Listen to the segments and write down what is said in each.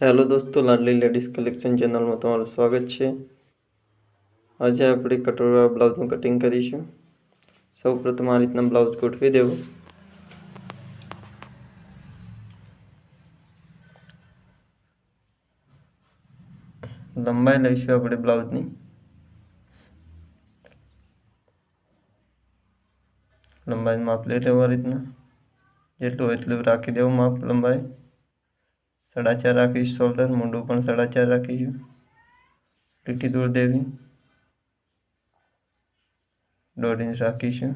Hello दोस्तों, लाडली ladies collection channel में તમારું સ્વાગત છે। આજે આપણે કટોરા બ્લાઉઝનું કટિંગ કરીશું। સૌપ્રથમ આ રીતના બ્લાઉઝ ગોઠવી દેવું। લંબાઈ લઈશું આપણે બ્લાઉઝની। લંબાઈનું માપ લઈ લેવું। આ રીતના જેટલું હોય એટલું રાખી દેવું માપ। લંબાઈ 4.5 રાખીશું। શોલ્ડર મૂંડું પણ 4.5 રાખીશું। લીટી દોરી દેવી। 1.5 ઇંચ રાખીશું।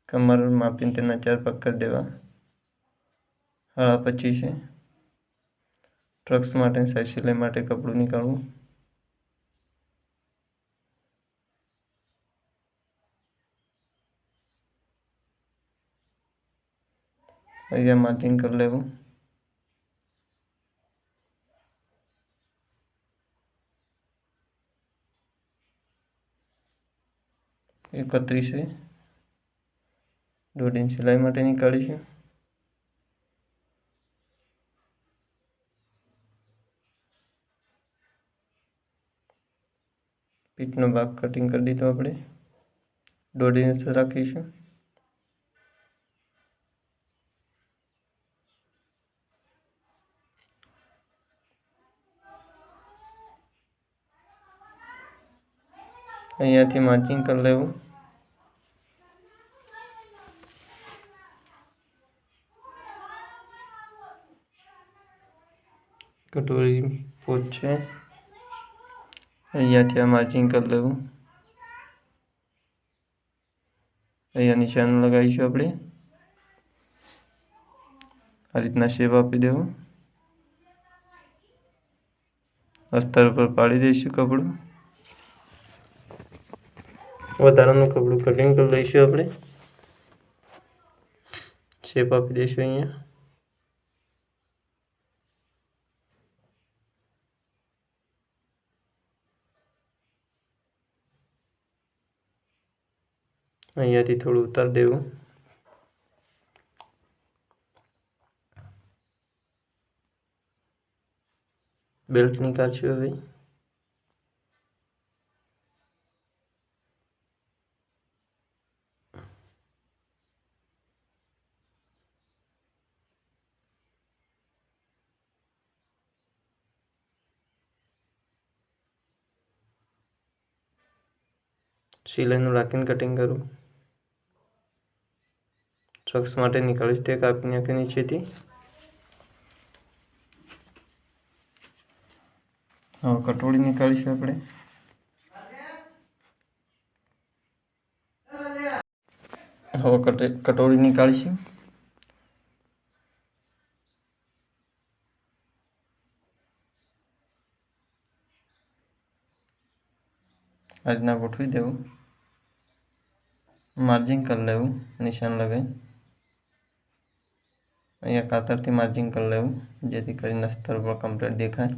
કમર માપીને તેના 4 ભાગ કરી દેવા। 25 છે। ટ્રક્સ માટે સાઈડ સિલાઈ માટે કપડું નીકાળવું। અહીંયા માર્કિંગ કરી લેવું। है 1.5 इंच सिलाई माटे निकालीशुं। पीठनो भाग कटिंग कर दीधो आपणे। 1.5 इंच राखीशुं। अहींयाथी मार्किंग कर लेवुं। कटोरी पोच है। अहींयाथी मार्किंग कर लेवुं। अहींया निशान लगाईशुं आपणे। आ रीतना शेप आपी देवो। अस्तर पर पाड़ी दईशुं कपड़ुं। વધારાનું કપડું કટિંગ કરી લઈશું આપણે। શેપ આપી દઈશું અહીંયા। અહીંયાથી થોડું ઉતાર દેવું। બેલ્ટ નીકાળશું હવે। સિલાઈનું રાખીને કટિંગ કરું। ટ્રક્સ માટે નીકાળીશ તે કાપી નાખી નીચેથી। હવે કટોરી નીકાળીશું આપણે। હવે કટોરી નીકાળીશું। આ રીતના ગોઠવી દેવું। मार्जिंग कर लेवुं निशान लगाई। अहींया कातरथी मार्जिंग कर लेवुं जेथी करीने अस्तर पर कम्प्लीट देखाय।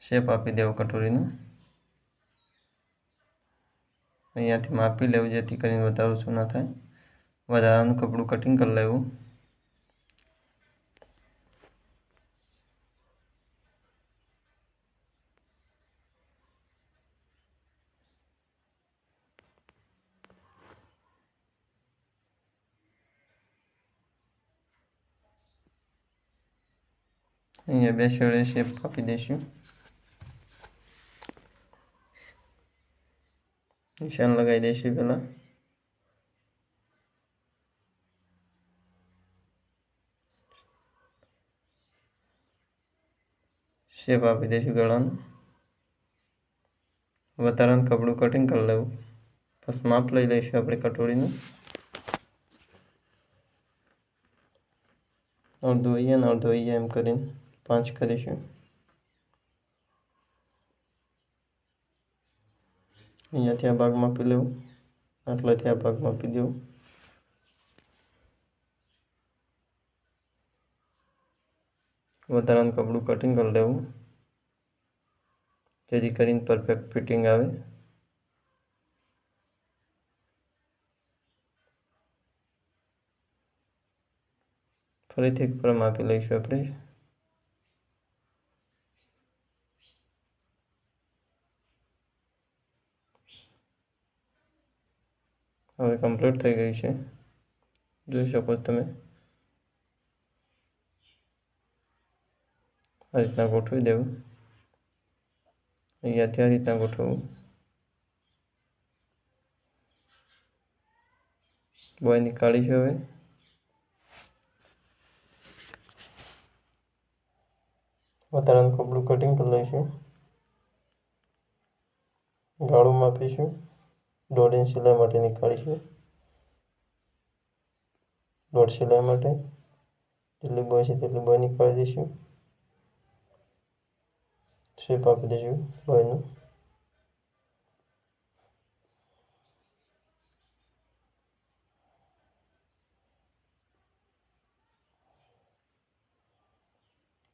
शेप आपी देवो कटोरीनो। अहींयाथी मापी लेवुं जेथी करीने वधारो ओछो न थाय। वधारानुं कपडुं कटिंग कर लेवुं। अहींया बे शेडे शेप आपी दईशुं। निशान लगाई दईशुं पहेला। शेप आपी दईशुं गळानुं। वधारानुं कपडुं कटिंग कर लेवुं। बस माप लई लईशुं आपणे कटोरीनुं। अर्धो अहींया ने अर्धो अहींया एम करीने 5 करीशुं। अहींयाथी आ भाग मापी लेवुं। आटलाथी आ भाग मापी देवुं। वधारानुं कपडुं कटिंग कर लेवुं जेथी करीने परफेक्ट फिटिंग आवे। ફરીથી એક ફ્રેમ આપી લઈશું આપણે. હવે કમ્પ્લીટ થઈ ગઈ છે, જોઈ શકો છો તમે. આ રીતના ગોઠવી દેવું. અહીંયાથી આ રીતના ગોઠવવું. બોય નીકાળી છે. હવે વધારાનું કપડું કટિંગ કરી લઈશું. ગાળું માપીશું. 1.5 ઇંચ સિલાઈ માટે નીકાળીશું. 1.5 સિલાઈ માટે જેટલી બોય છે તેટલી બોય નીકાળી દઈશું. શેપ આપી દઈશું બોયનું.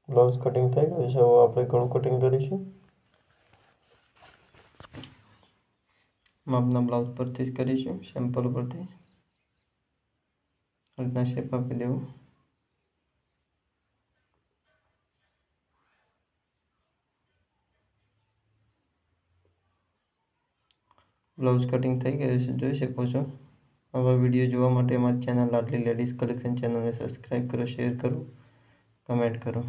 બ્લાઉઝ કટિંગ થઈ ગયું છે. હવે આપણે ગળું કટિંગ કરીશું. માપના બ્લાઉઝ પરથી જ કરીશું, સેમ્પલ પરથી. રીતના શેપ આપી દેવું. બ્લાઉઝ કટિંગ થઈ ગયું છે, જોઈ શકો છો. આવા વિડીયો જોવા માટે અમારી ચેનલ લાડલી લેડીઝ કલેક્શન ચેનલને સબસ્ક્રાઈબ કરો, શેર કરો, કમેન્ટ કરો.